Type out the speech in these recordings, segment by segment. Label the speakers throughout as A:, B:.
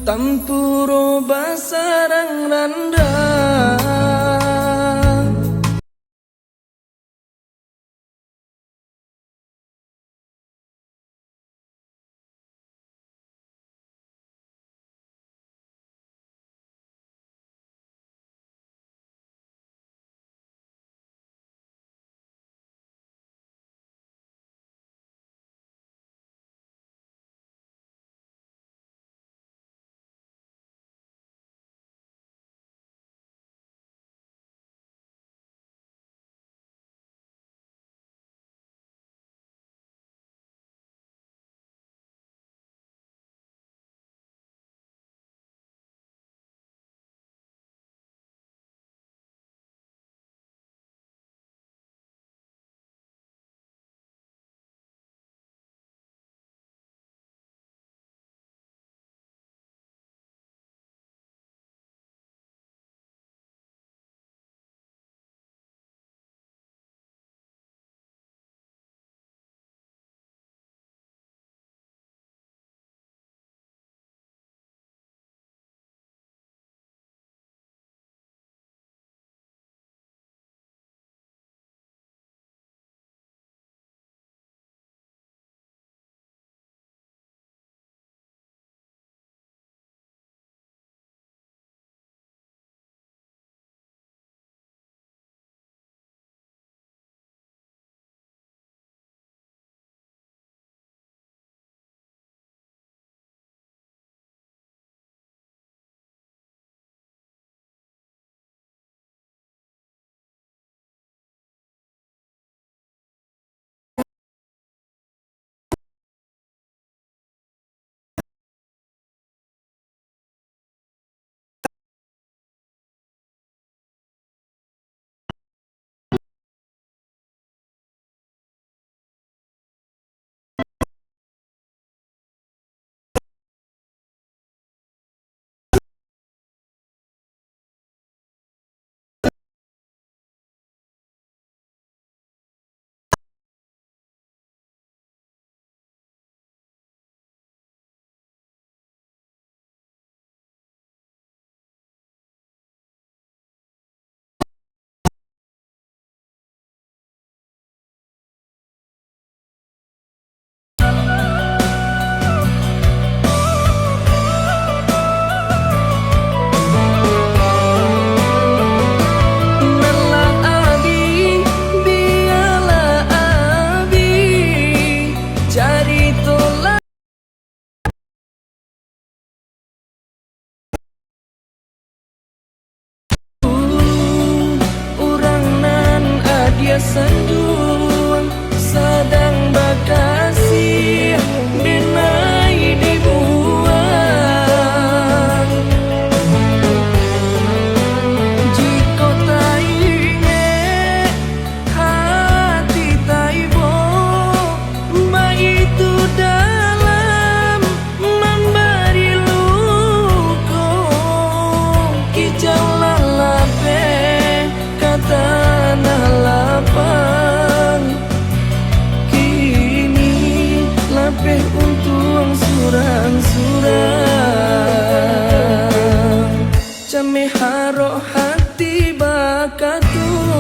A: Tampuro basarang randa. Sandung sedang bakasi denai dibuang. Jika tak ingat hati taibo, itu dalam memberi luka. Kicau lalape kata lapang kini lapeh untung surang-surang came haro hati bakatun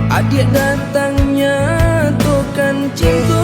A: adik datangnya tokan cinta.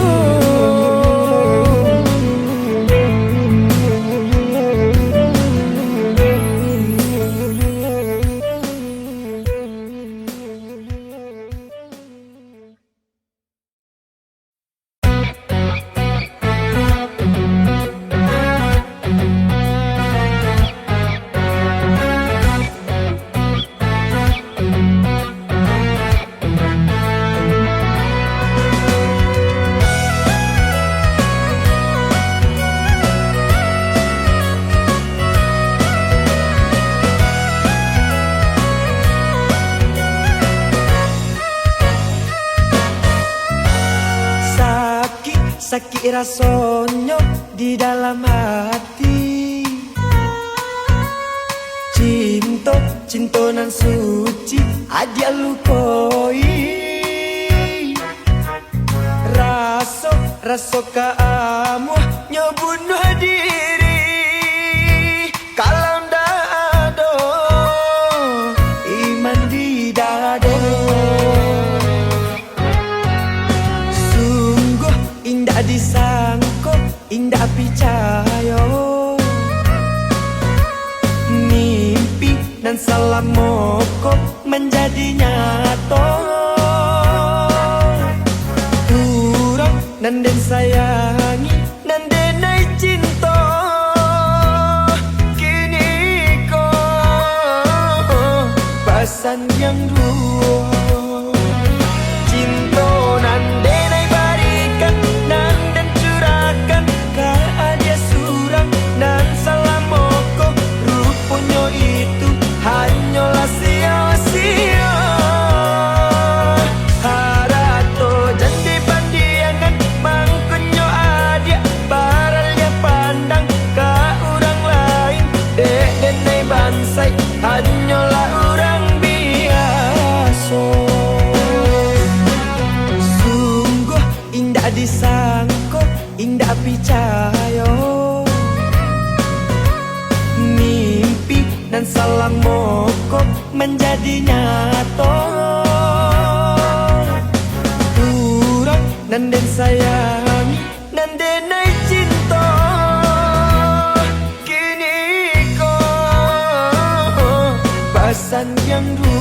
A: Sakit rasanya di dalam hati. Cinta nan suci adia lukoi. Rasa kamu nyebunuh percaya mimpi dan salam mokok menjadi nyata. Kurang nan den sayangi nan denai cinta. Kini kau pasan yang dua. Cinta nan denai barikan nan den curahkan ka dia surang nan salam mokok. Rupanya itu hanyalah sia-sia. Harato jadi pandiangan mangkunyo adia baralnya pandang ka orang lain. Dek denai bansai hanyalah orang biasa. Sungguh indah disangko, indah percaya mimpi dan salam mokok menjadi nyata. Kurang nan den sayangi nan denai cinta. Kini kau pasan yang dua.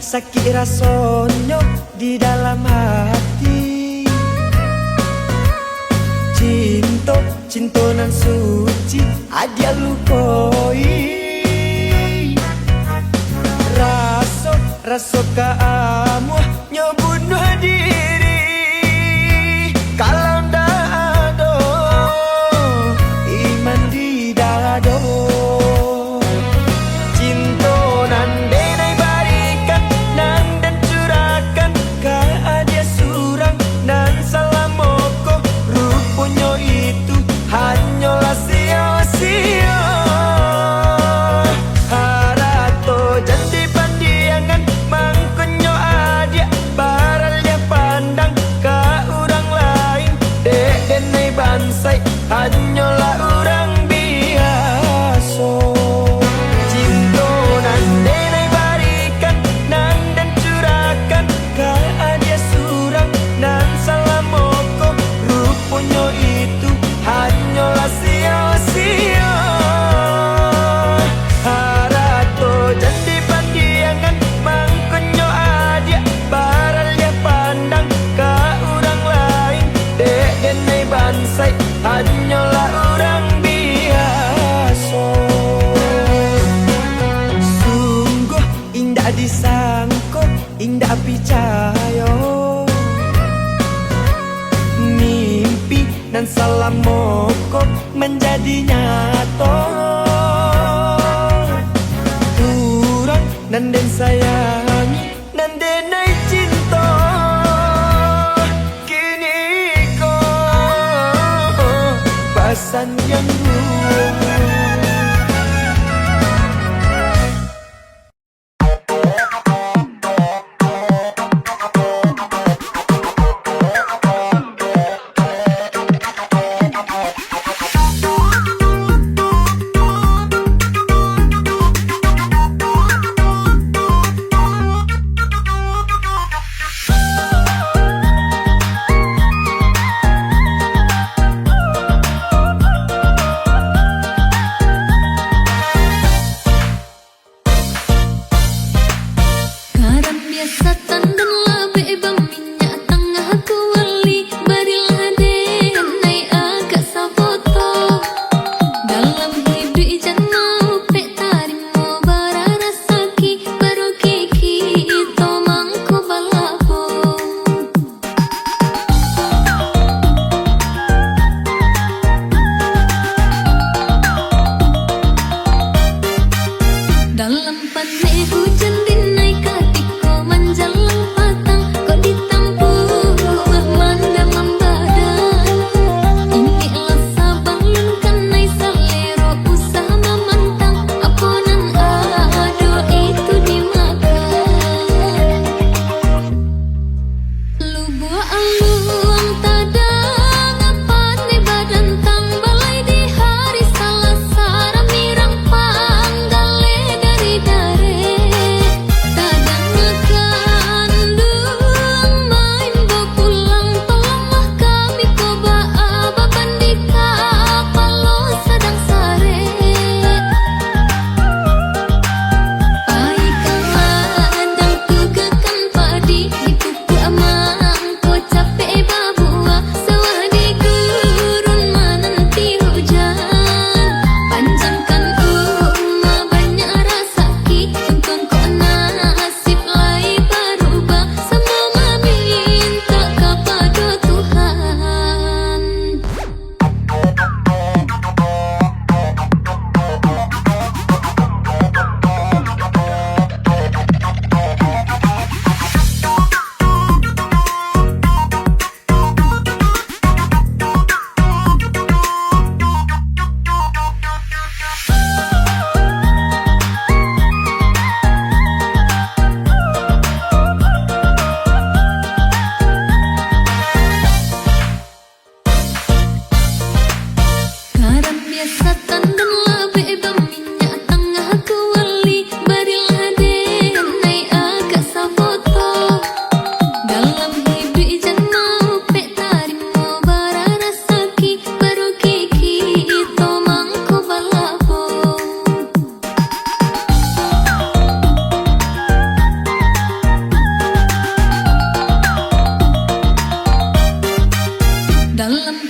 A: Sakit rasanya di dalam hati. Cinta nan suci adia lukoi. Rasa kamu nyebunuh diri. Kalau ndak ada iman di dada. Cinta nan denai barikan nan den curahkan ka dia surang nan salam mokok. Rupanya itu hanyalah sia-sia. Harato jadi pandiangan mangkunyo adia baralnya pandang ka orang lain. Dek denai bansai hanyalah orang biasa. Cinta nan denai barikan nan den curahkan ka dia surang nan salam mokok. Rupanya itu hanyalah sia-sia. Harato jadi pandiangan mangkunyo adia baralnya pandang ka orang lain. Dek denai bansai hanyalah orang biasa. Sungguh indah disangko, indah percaya mimpi dan salam mokok menjadi nyata. Kurang nan den sayangi nan denai cinta. Kini kau pasan yang dua.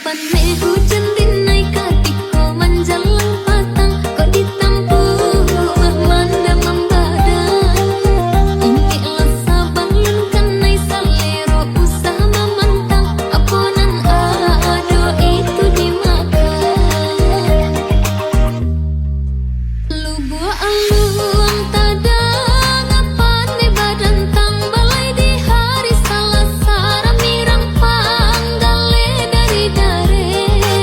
B: Pane hujan dinai katiko menjelang patang kok ditampu manda membadang ini lasa bangun kanai salero usaha memantang aponan ado itu dimakan lubu aluang tadang apane badantang balai di hari Salasa rami rampang gale dari dare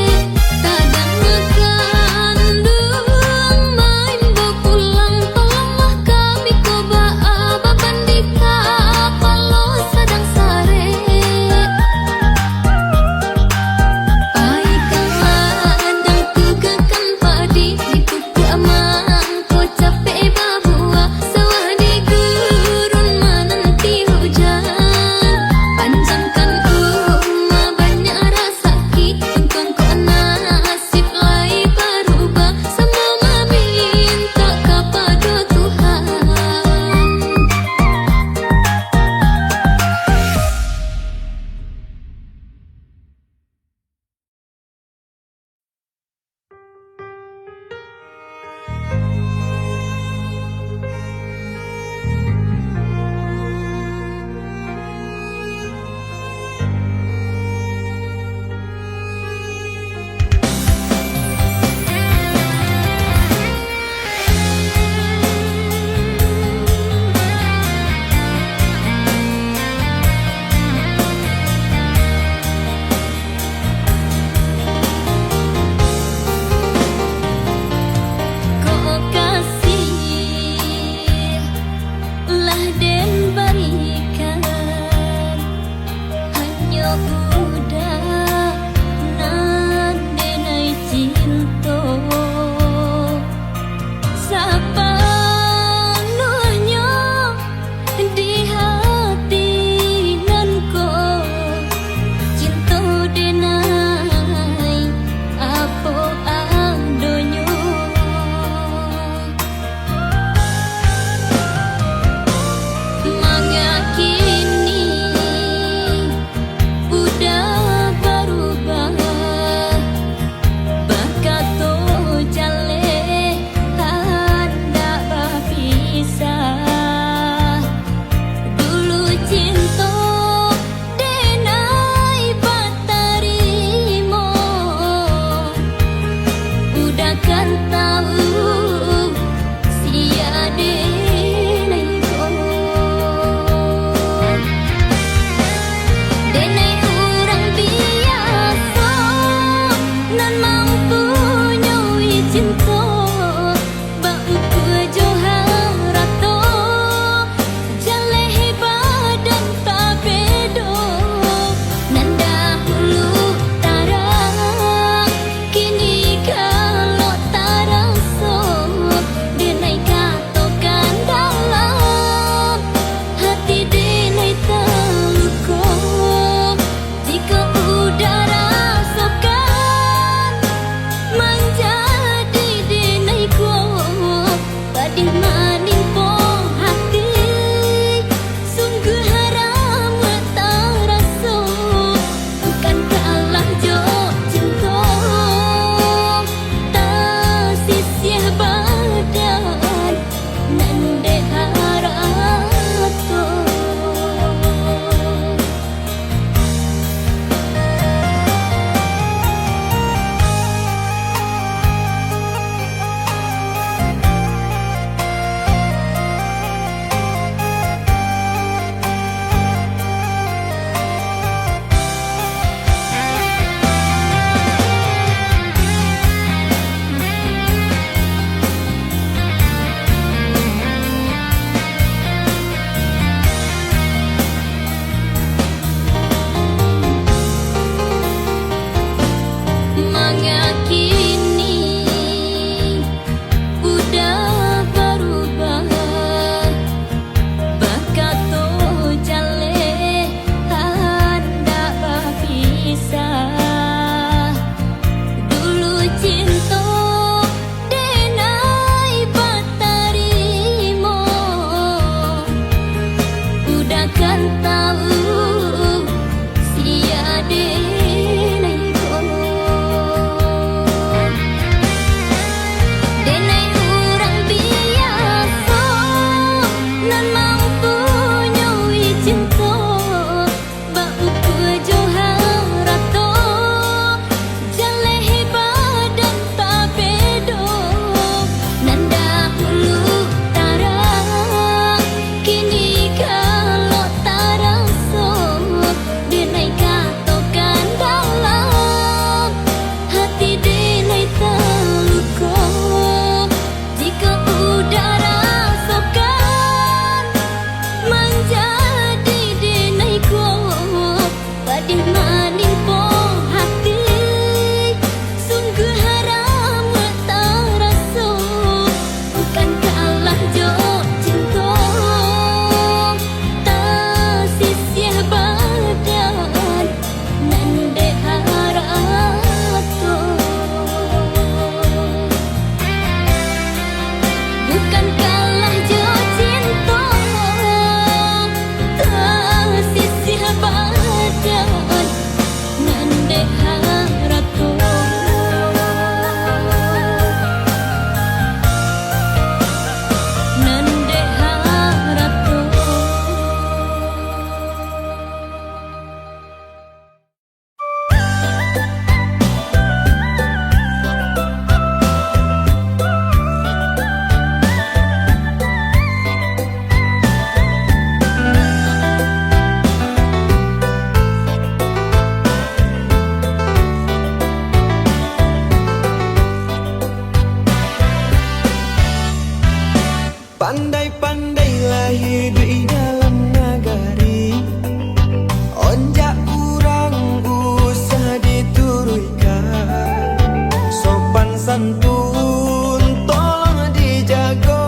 A: santun tolong dijago.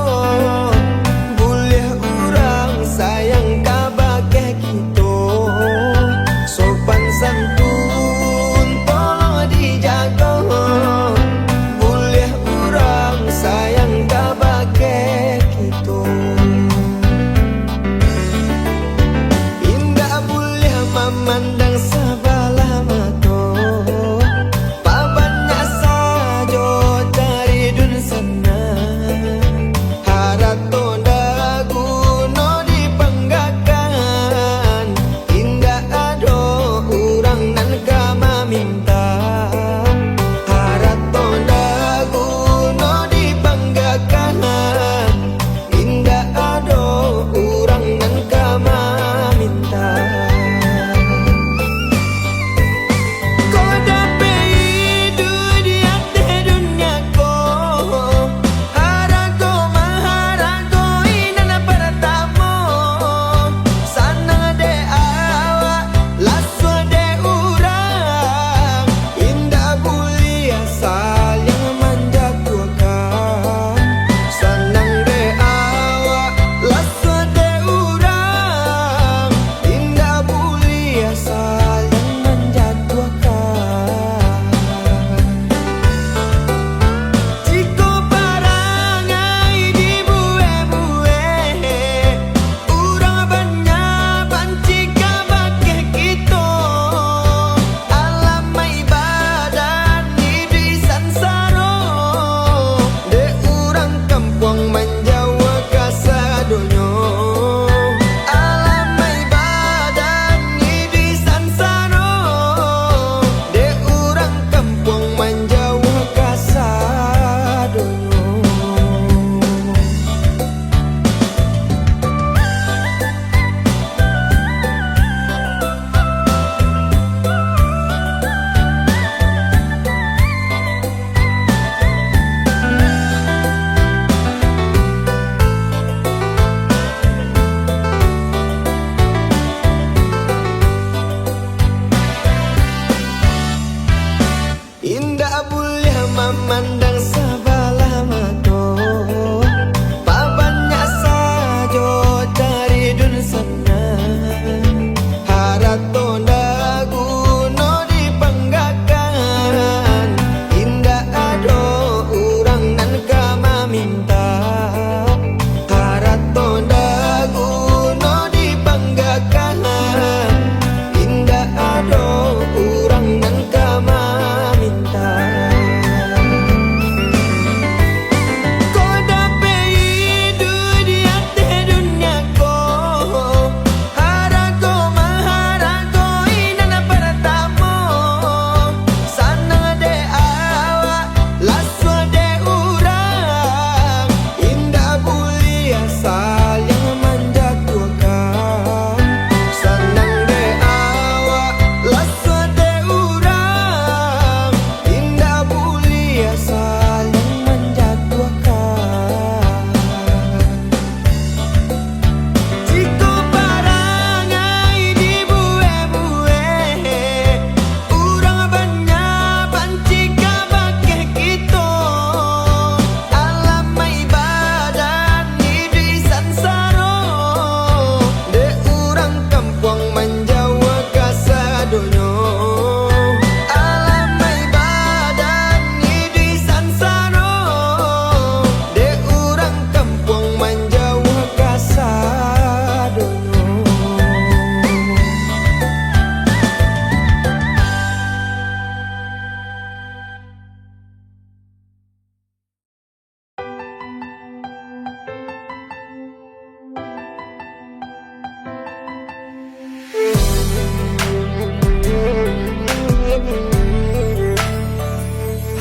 A: Boleh urang sayang kabake kita. Sopan santun tolong dijago. Boleh urang sayang kabake kita. Indah boleh memandang sebelah mata. Pabanyak saja dari dun sana. Harato dagu no dipanggakan. Indah ado urang nan kama minta. Harato dagu no dipanggakan. Indah ado urang nan kama minta. Kau dapat hidup di atas dunia ko. Harago maharago inana pertama. Sana de awak lasu de urang. Indah bulia saling menjatuhkan. Senang de awak lasu de urang. Indah bulia saling menjatuhkan. Jika parangai di bueh-bueh, urang banyak banci kabake kita. Alamai badan di sansaro. De urang kampung menjawa kasadonyo. Alamai badan di sansaro. De urang kampung menjawa kasadonyo. Indah boleh memandang sebelah mata. Pabanyak saja dari dun sana. Harato dagu no dipanggakan. Indah ado urang nan kama minta. Harato dagu no dipanggakan. Indah ado urang nan kama minta. Kau dapat hidup di atas dunia ko. Harago maharago inana pertama. Sana de awak lasu de urang. Indah bulia saling menjatuhkan. Senang de awak lasu de urang. Indah bulia saling menjatuhkan. Jika parangai di bueh-bueh, urang banyak banci kabake kita. Alamai badan di sansaro. De urang kampung menjawa kasadonyo. Alamai badan di sansaro. De urang kampung menjawa kasadonyo.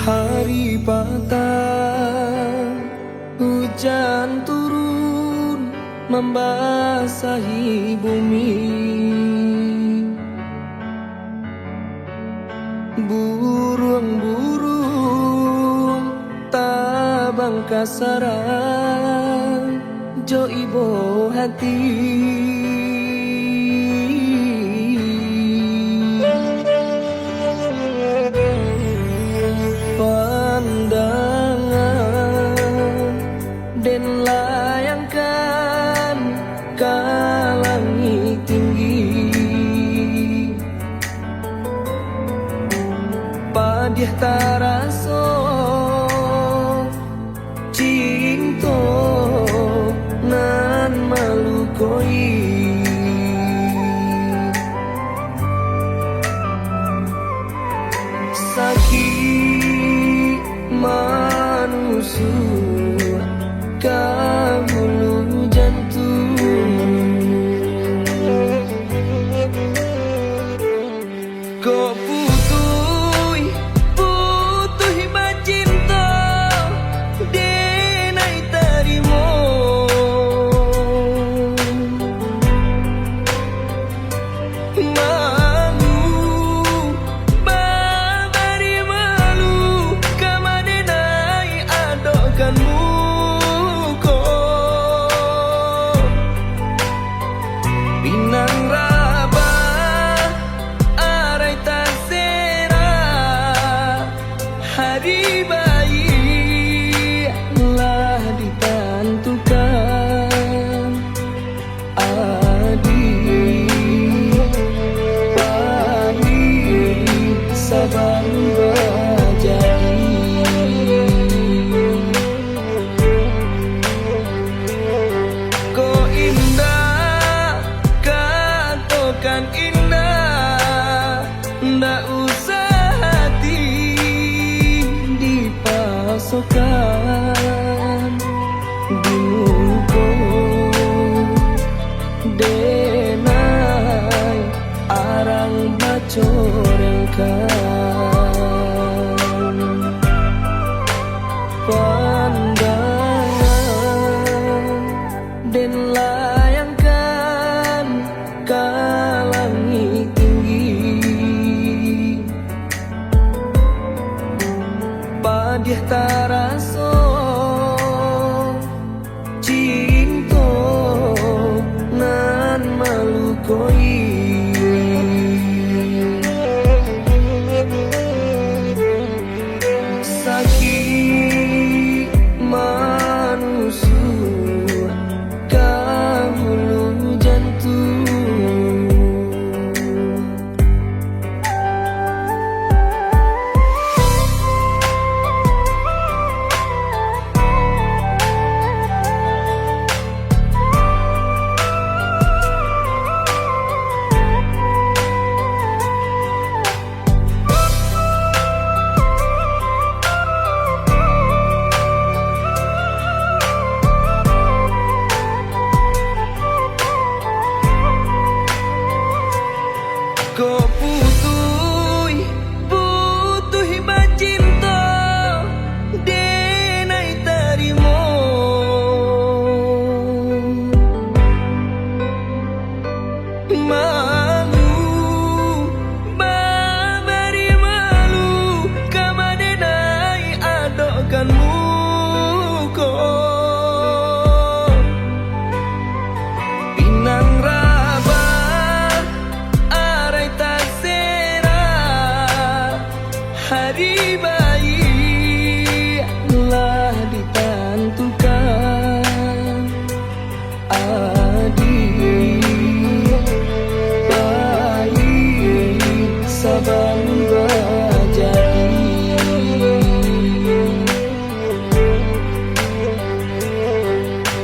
A: Hari patah, hujan turun membasahi bumi. Burung-burung tabang kasaran jo ibo hati. Pandang Padih taraso cinta nan malu koi sakit manusia kahulu jantung kok putuh bacinta denai tarimo malu babari malu kama denai adokanmu kok pinang raba arai tasera hari baik lah ditentukan adik pahit sabar bajai kok indah katokan indah ndak usah hati dipasokkan di muka denai arang bacorengkan pandangan den layangkan ke langit tinggi padih taraso cinta nan malu koi sakit manusia kahulu jantung kok putuh bacinta denai tarimo malu babari malu kama denai adokanmu kok pinang raba arai tasera hari baik lah ditentukan adik pahit sabar bajai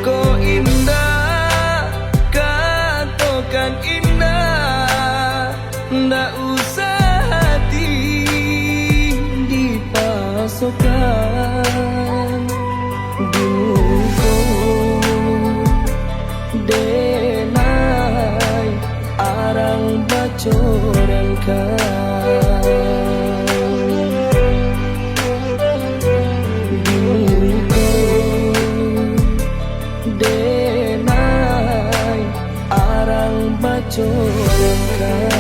A: kok indah katokan indah ndak usah hati dipasokkan di muka denai arang bacorengkan di muka denai arang bacorengkan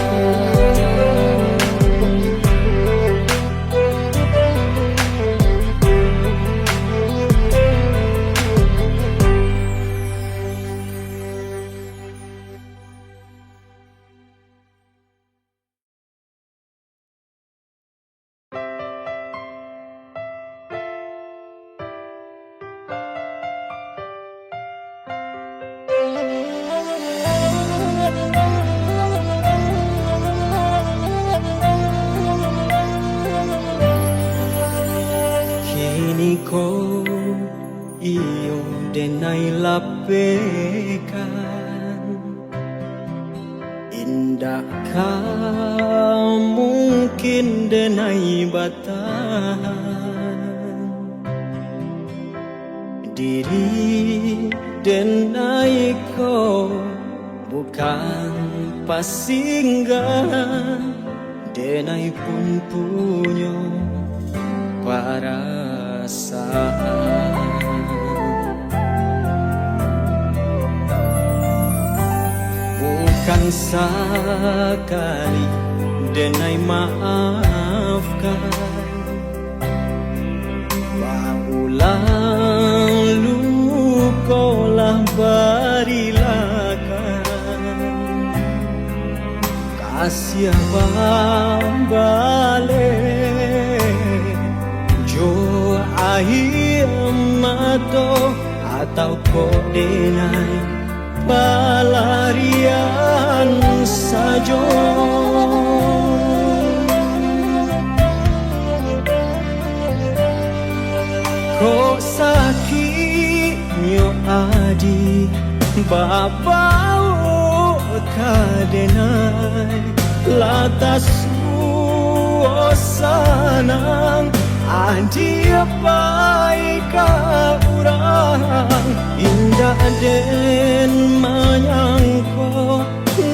A: ko iyo denay lapekan indah ka mungkin denay batahan diri denay ko bukan pasinggahan denay pun punyo perasaan bukan sekali denay maafkan paulang lukolah barilakan kasih balik jo ahir mato atau kok denay pelarian saja kok sakitnya adi babau kadenay latas suasanang adi baik orang indah den menyangko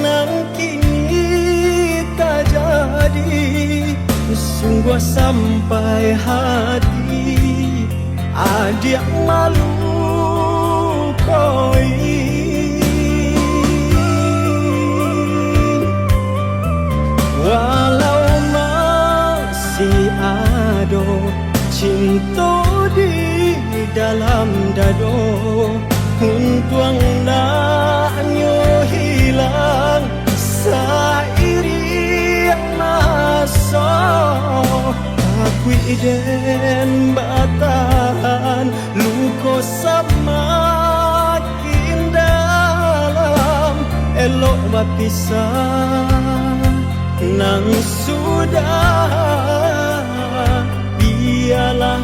A: nang kini tak jadi sungguh sampai hati adik malu koi walau masih ada cinta di dalam dado untuang nyo hilang sairi masa aku iden batahan luko semakin dalam elok berpisah nang sudah biarlah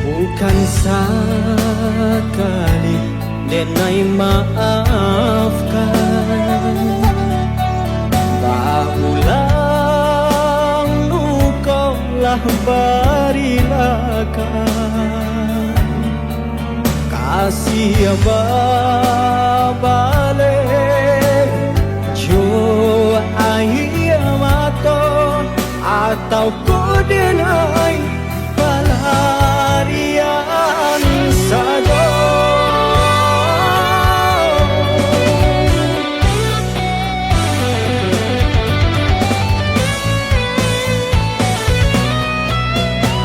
A: bukan sekali denay maafkan paulang lukolah barilakan kasih balik jo ahir mato atau kau denay pelarian saja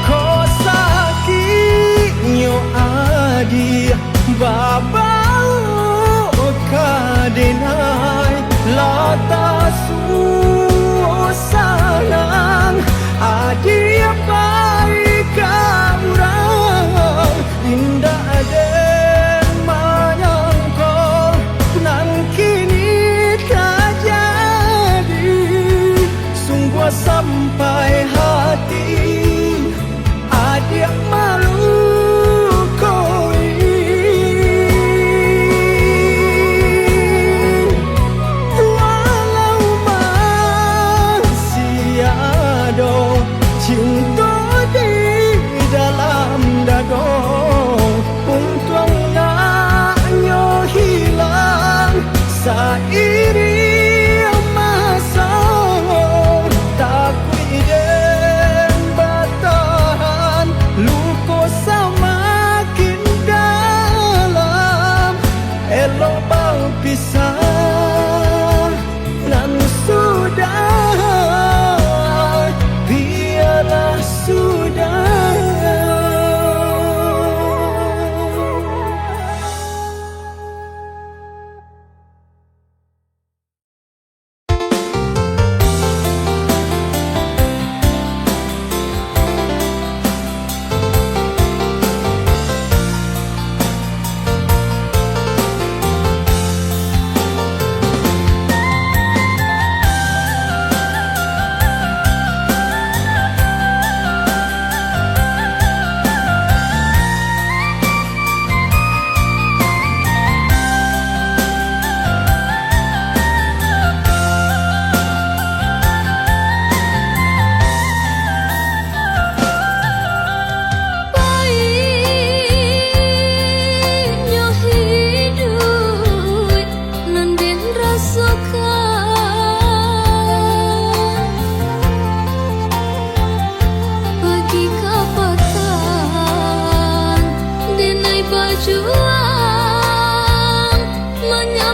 A: kau sakitnya adi babau kadenay latas suasanang adi baik orang indah den menyangkol nan kini tak jadi sungguh sampai hati adik malu koi walau masih ada cinta di dalam dado untung nyo hilang sairi masa takut iden batahan luko semakin dalam elok bau pisah nan sudah biarlah sudah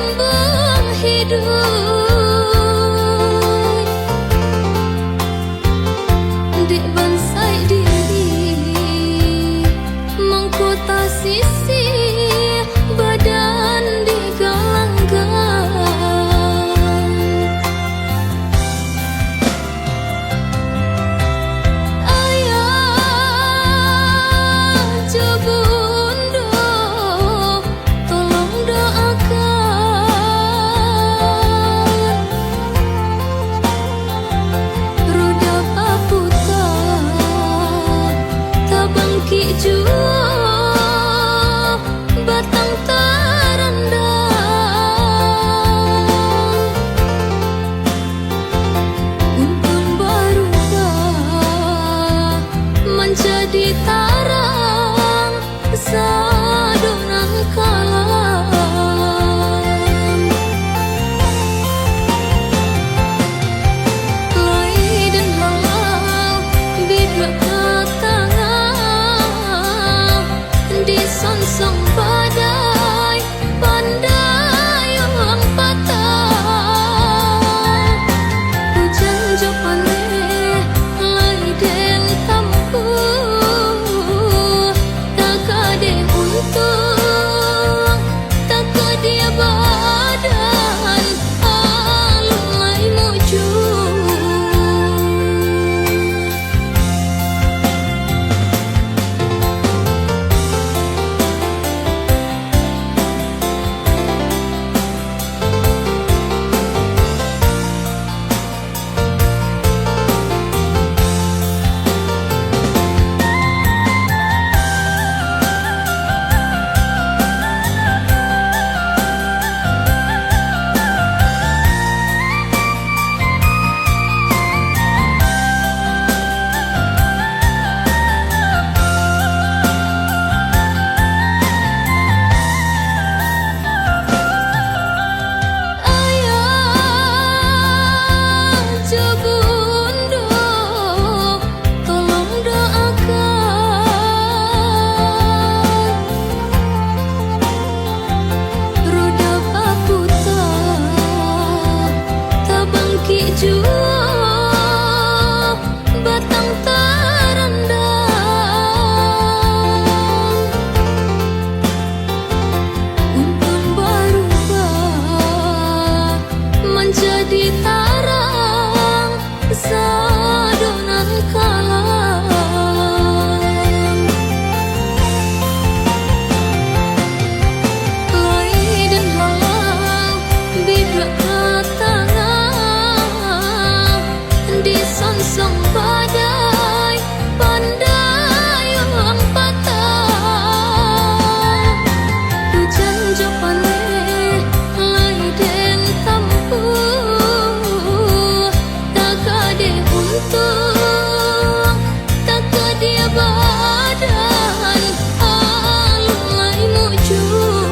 B: sambung hidup di bansai diri mengkota sisi badan digalanggang ayah cebundo tolong doakan roda paputa tabangki jua batang terendam unpun berubah menjadi tarang sadonan kalam lai dan halau bidra katangah di sonsong badai pandai yang patah hujan jopane lai den tampu tak ada untung tak dia badan alun lai mujur batang terendam unpun berubah menjadi tarang sadonan kalam lai dan halau bidra katangah di sonsong badai pandai yang patah hujan jopane lai den tampu tak ada untung tak dia badan alun lai mujur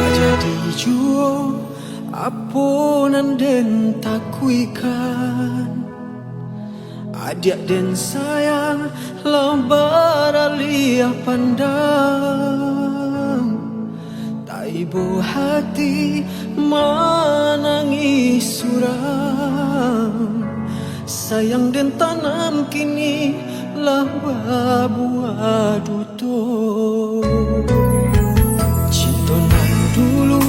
A: jadi juo apunan den takuikan adik den sayang lambar alia pandang taibo hati menangis suram sayang den tanam kini lambar buah duto cinta nan dulu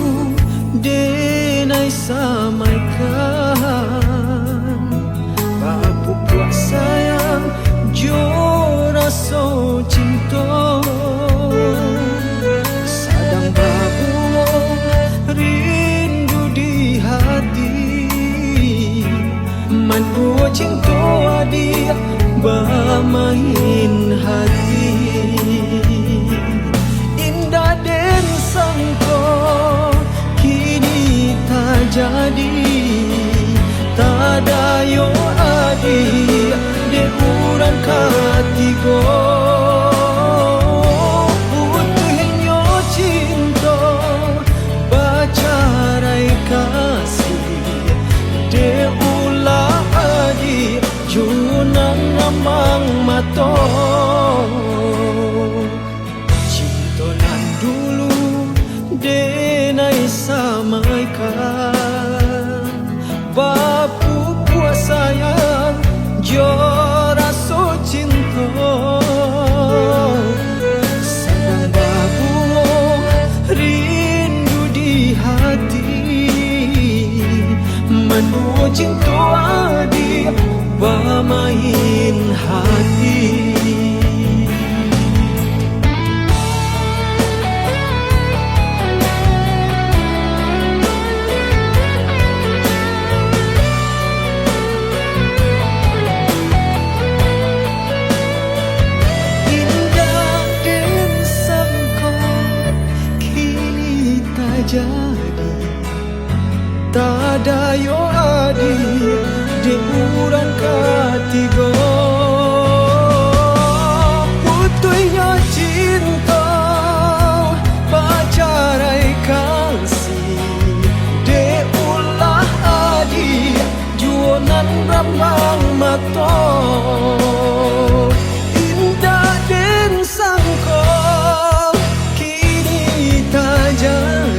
A: denai samaikan bapu puak sayang jora so cinta sadang babu rindu di hati man buat cinta dia bermain hati indah den sangko kini tak jadi tak ada yo ada mato. Cinta nan dulu denai samaikan bapu puasa yang jora so cinta. Sedang babungo rindu di hati, menua cinta adi bermain hati. Jadi tak ada yo adi di urang katigo. Putuinya cinta pacarai kasih de ulah adi juonan rambang mato. Indah den sangko kini tak jadi.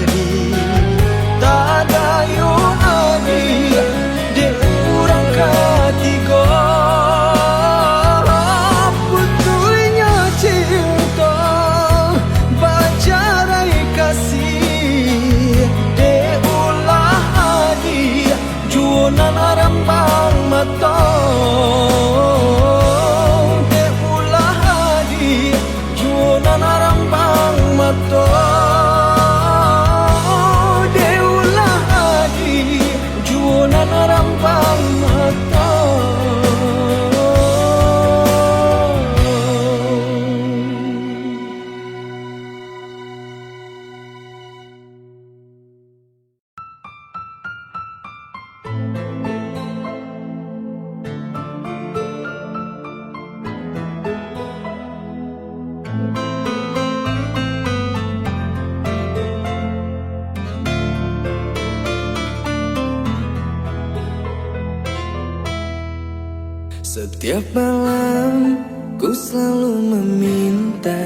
A: Setiap malam ku selalu meminta,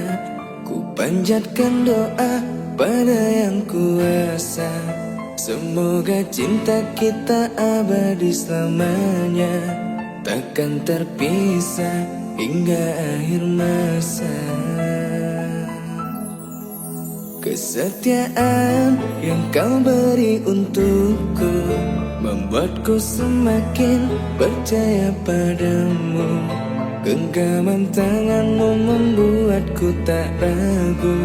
A: ku panjatkan doa pada yang kuasa. Semoga cinta kita abadi selamanya, takkan terpisah hingga akhir masa. Kesetiaan yang kau beri untukku membuatku semakin percaya padamu. Genggaman tanganmu membuatku tak ragu.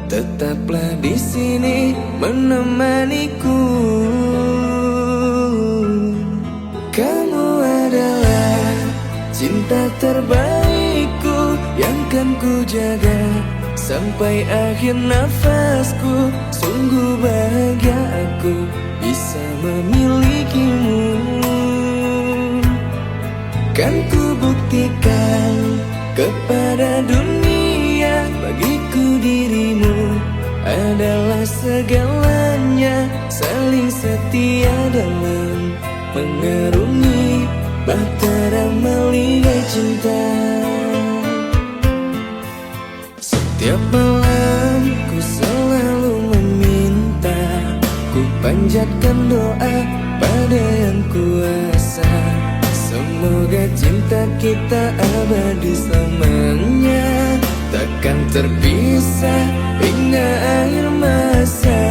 A: Tetaplah di sini menemaniku. Kamu adalah cinta terbaikku yang kan ku jaga sampai akhir nafasku. Sungguh bahagia aku bisa memilikimu. Kan ku buktikan kepada dunia, bagiku dirimu adalah segalanya. Saling setia dalam mengarungi bahtera melihat cinta. Setiap malam ku selalu meminta, ku panjatkan doa pada yang kuasa. Semoga cinta kita abadi selamanya, takkan terpisah hingga akhir masa.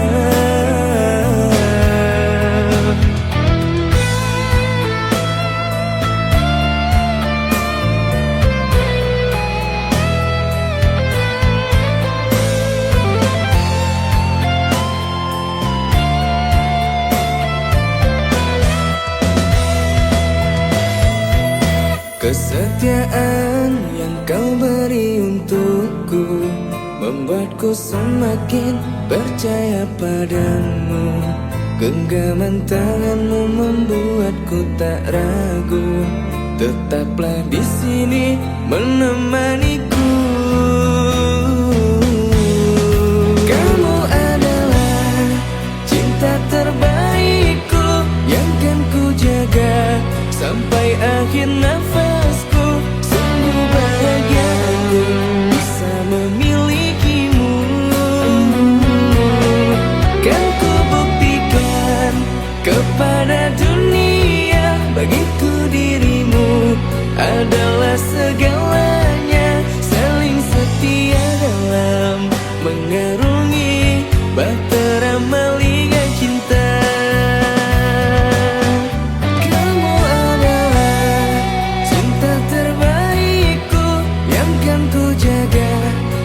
A: Kesetiaan yang kau beri untukku membuatku semakin percaya padamu. Genggaman tanganmu membuatku tak ragu. Tetaplah di sini menemaniku. Kamu adalah cinta terbaikku yang kan ku jaga sampai akhir nafasku. Sungguh bahagia adalah segalanya. Saling setia dalam mengarungi bahtera maliga cinta. Kamu adalah cinta terbaikku yang kan ku jaga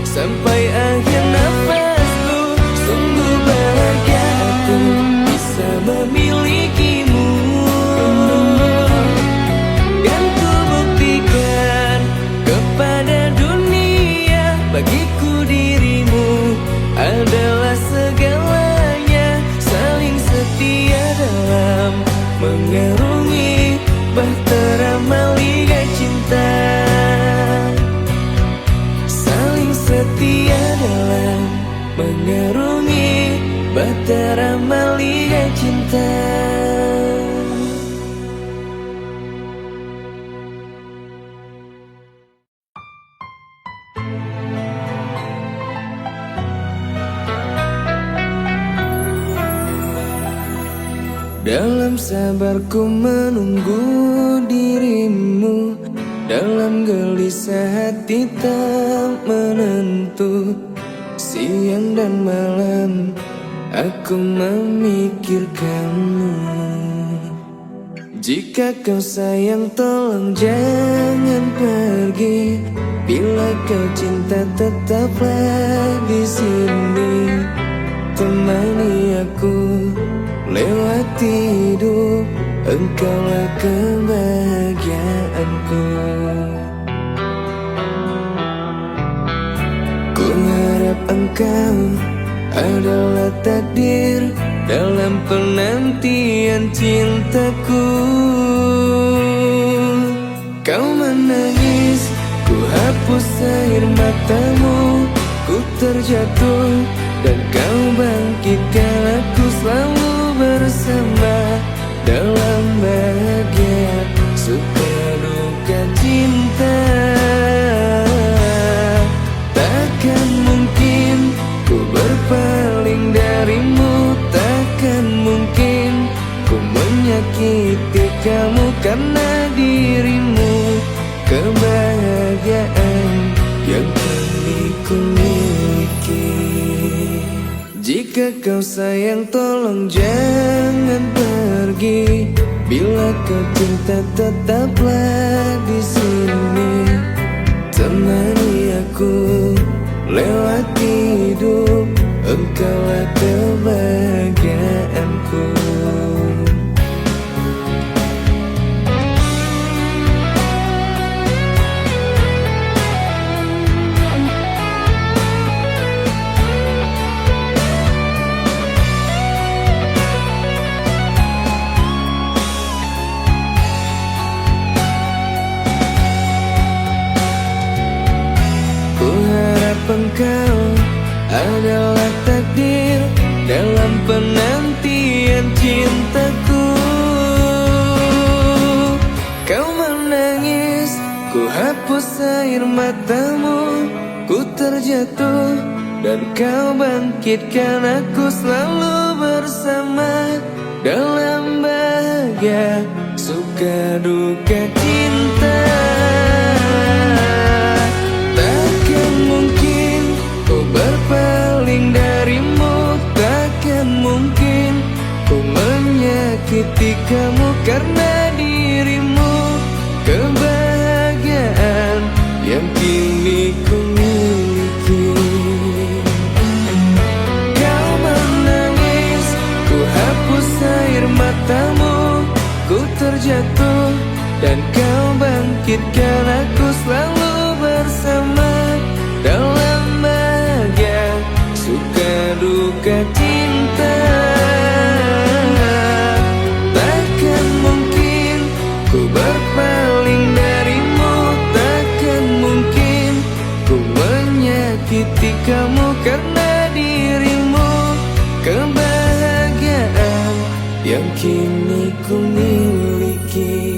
A: sampai akhir nafasku. Sungguh bahagia aku bisa memilikimu. Dan ku buktikan kepada dunia, bagiku dirimu adalah segalanya. Saling setia dalam mengarungi bahtera maliga cinta. Saling setia dalam mengarungi bahtera maliga cinta. Dalam sabarku menunggu dirimu, dalam gelisah hati tak menentu. Siang dan malam aku memikirkanmu. Jika kau sayang tolong jangan pergi. Bila kau cinta tetaplah di sini. Temani aku lewati hidup, engkaulah kebahagiaanku. Ku harap engkau adalah takdir dalam penantian cintaku. Kau menangis, ku hapus air matamu. Ku terjatuh dan kau bangkitkan aku selalu bersama. Dalam bahagia, suka duka cinta. Takkan mungkin ku berpaling darimu. Takkan mungkin ku menyakiti kamu. Karena dirimu kebahagiaan yang kini ku miliki. Jika kau sayang tolong jangan pergi. Bila kau cinta tetaplah di sini. Temani aku lewati hidup, engkaulah kebahagiaanku. Engkau adalah takdir dalam penantian cintaku. Kau menangis, ku hapus air matamu. Ku terjatuh dan kau bangkitkan aku selalu bersama. Dalam bahagia, suka duka cinta. Berpaling darimu, takkan mungkin ku menyakiti kamu. Karena dirimu kebahagiaan yang kini ku miliki. Kau menangis, ku hapus air matamu. Ku terjatuh dan kau bangkitkan aku selalu bersama. Dalam bahagia, suka duka cinta. Takkan mungkin ku berpaling darimu. Takkan mungkin ku menyakiti kamu. Karena dirimu kebahagiaan yang kini ku miliki.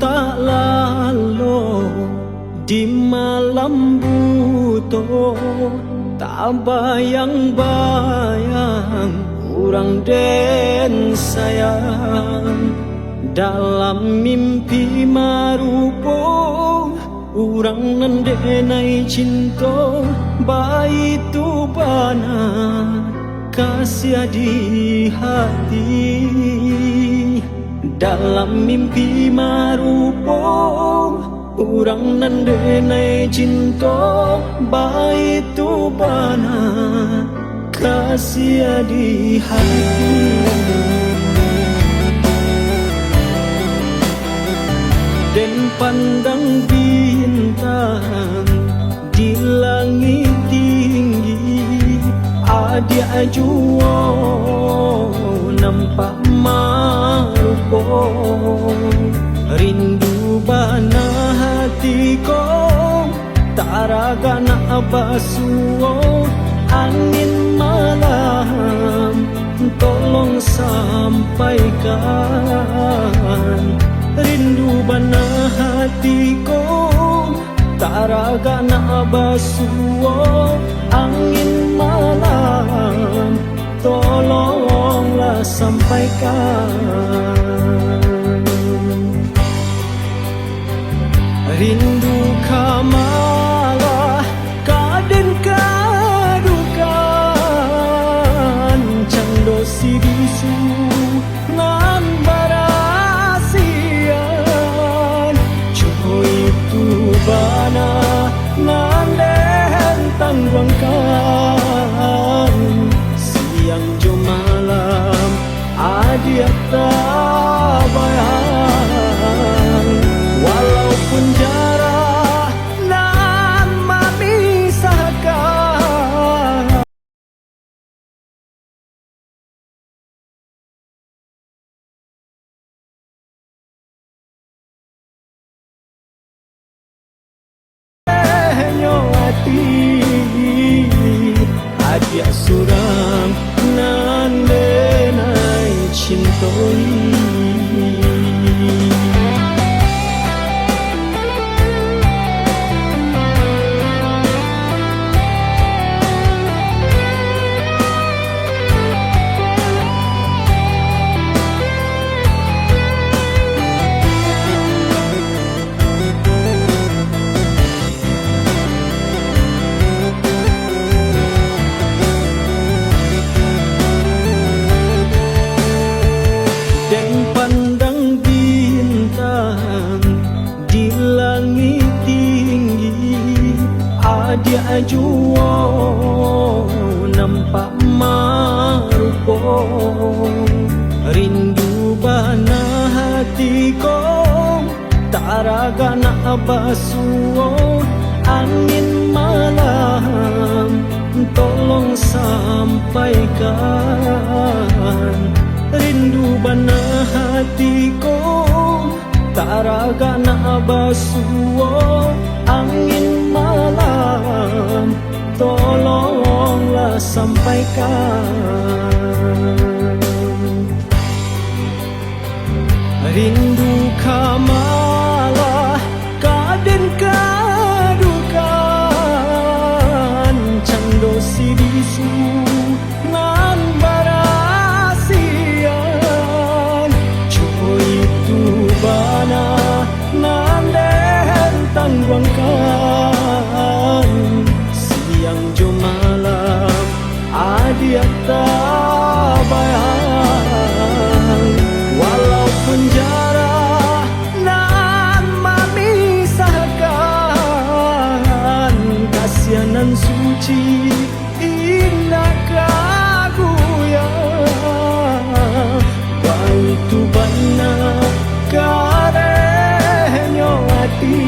C: tak lalu di malam buto, tak bayang-bayang urang den sayang. Dalam mimpi marupo urang nandenai cinta, baitu bana kasih di hati. Dalam mimpi marupo urang nandenai cinta, baitu bana kasih di hati. Dan pandang bintang di langit tinggi, ada jua nampak marupo. Rindu bana hatiku, tak raga nak basuh angin malam, tolong sampaikan. Rindu bana hatiku, tak raga nak basuh angin malam, tolonglah sampaikan. Rindu kamalah kaden kadukan, cando si bisu nan barasian. Coy itu bana nan den tangguangkan, siang jo malam adiat tak bayang. Walaupun jarak nan memisahkan, hati adia surang nan denai cintoi. Dia jua nampak marupo. Rindu bana hatiku, tak raga nak basuh angin malam, tolong sampaikan. Rindu bana hatiku, tak raga nak basuh angin malam, tolonglah sampaikan. Rindu kamalah kaden kadukan, cando si bisu nan barasian. Coy itu bana nan den tangguangkan, siang jo malam adiat tak bayang. Walaupun jarak nan memisahkan, kasihanan suci indah kaguyang. Baitu bana karenyo hati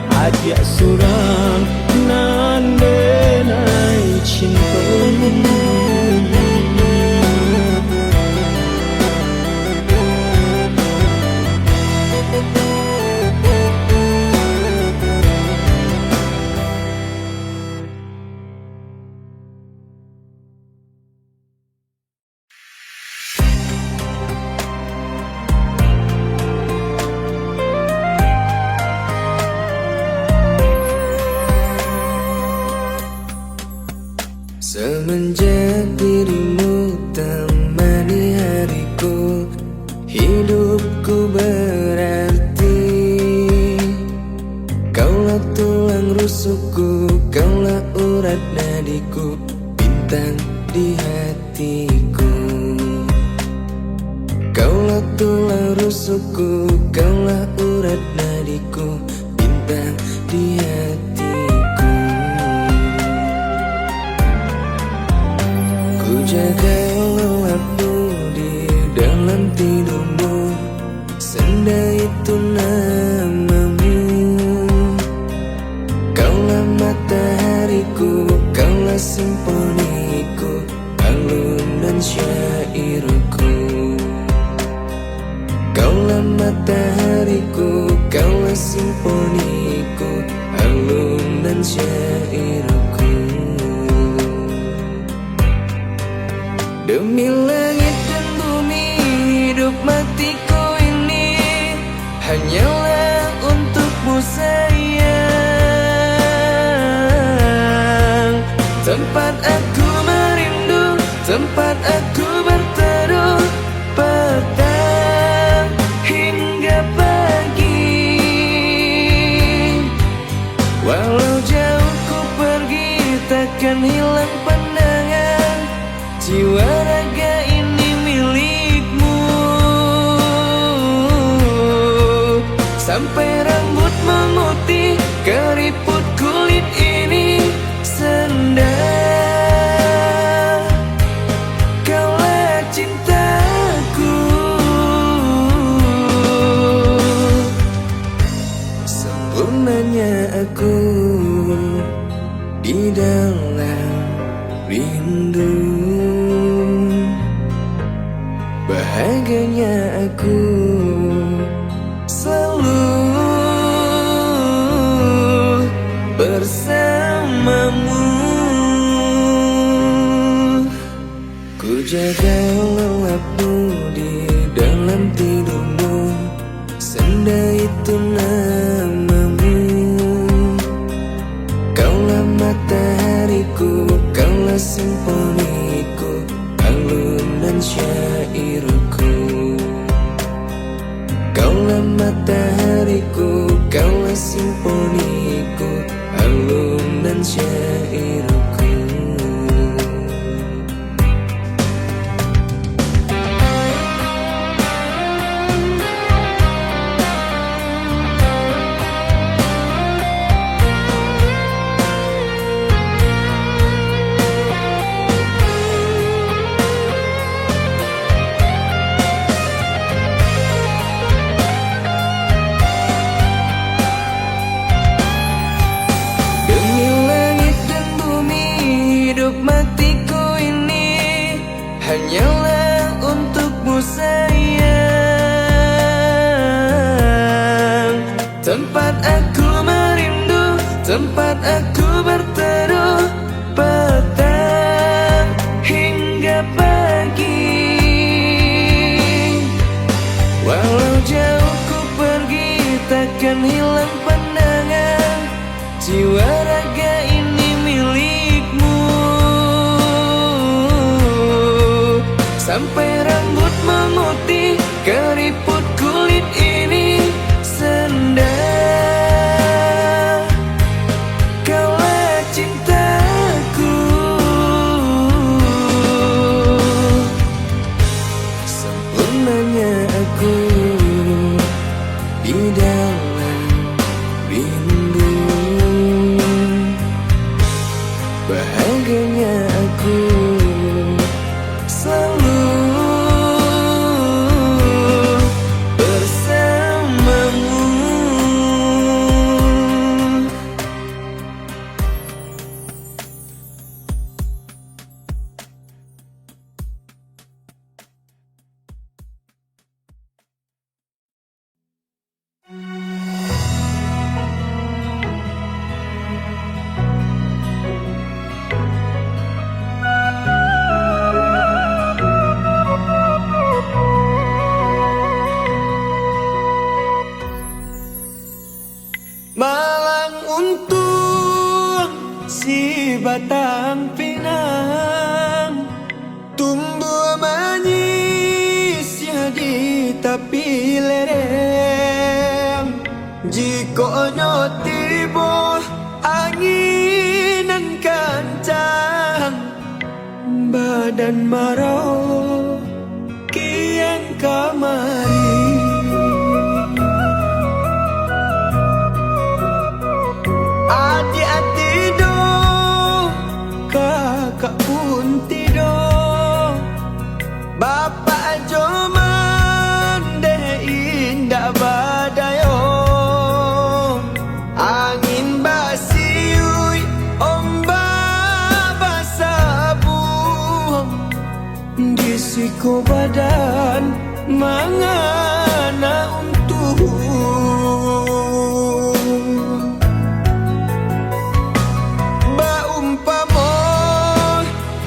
C: adia surang nan denai cinta.
A: Semenjak dirimu temani hariku, hidupku berarti. Kaulah tulang rusukku, kaulah urat nadiku, bintang di hatiku. Kaulah tulang rusukku, kaulah urat nadiku, bintang di hatiku. Ku jaga lelapmu di dalam tidurmu, senda itu namamu. Kaulah matahariku, kaulah simponiku, alun dan syairku. Kaulah matahariku, kaulah simponiku, alun dan syairku. Demi langit dan bumi, hidup matiku ini hanyalah untukmu sayang. Tempat aku merindu, tempat aku berteduh, petang hingga pagi. Walau jauh ku pergi, takkan hilang pandangan, jiwa raga ini milikmu. Sampai rambut memutih, keriput kulit ini senda. Kaulah cintaku, sempurnanya aku di dalam rindu, bahagianya aku selalu bersamamu. Ku jaga lelapmu di dalam tidurmu, senda itu namamu. Kaulah matahariku, kaulah simponiku, alun dan syairku. Kaulah matahariku, kaulah simponiku, alun dan syairku. Demi langit dan bumi, hidup matiku ini hanyalah untukmu sayang. Tempat aku merindu, tempat aku berteduh, petang hingga pagi. Walau jauh ku pergi, takkan hilang pandangan, jiwa raga ini milikmu. Sampai rambut memutih, keriput kulit ini senda. Kaulah cintaku, sempurnanya aku di dalam rindu, bahagianya aku selalu bersamamu.
C: batang pinang,
A: tumbuh manis ya di tepi lereng. Jika tiba anginan kencang,
C: badan marau kian kamari.
A: Hati-hati do,
C: Kakak pun tidur,
A: bapak joman deh indah badayo. Angin basiuy, ombak basabu,
C: di siku badan mangana untuk
A: baumpamo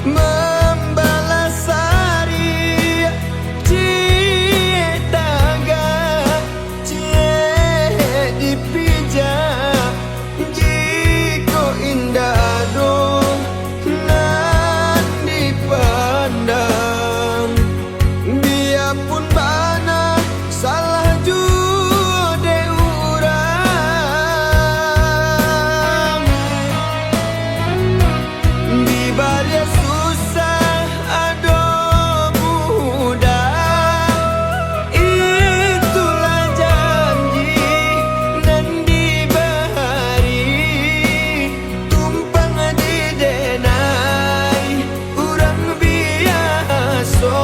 A: membalas hari, cie taga, cie dipijak. Jiko indah dong nan dipandang, biarpun bana salah jude urang. Di balik susah ada mudah, itulah janji nan diberi. Tumpang di denai urang biasa,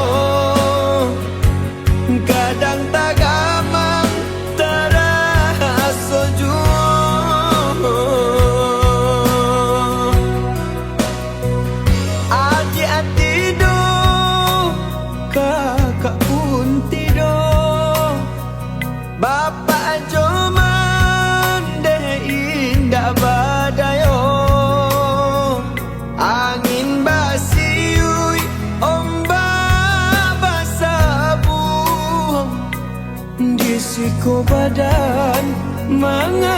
A: kadang tak gamang terasa jua. Hati-hati do,
C: kakak pun tidur,
A: bapak joman deh indah badayo. Angin basiuy, ombak basabu,
C: di siku badan mangana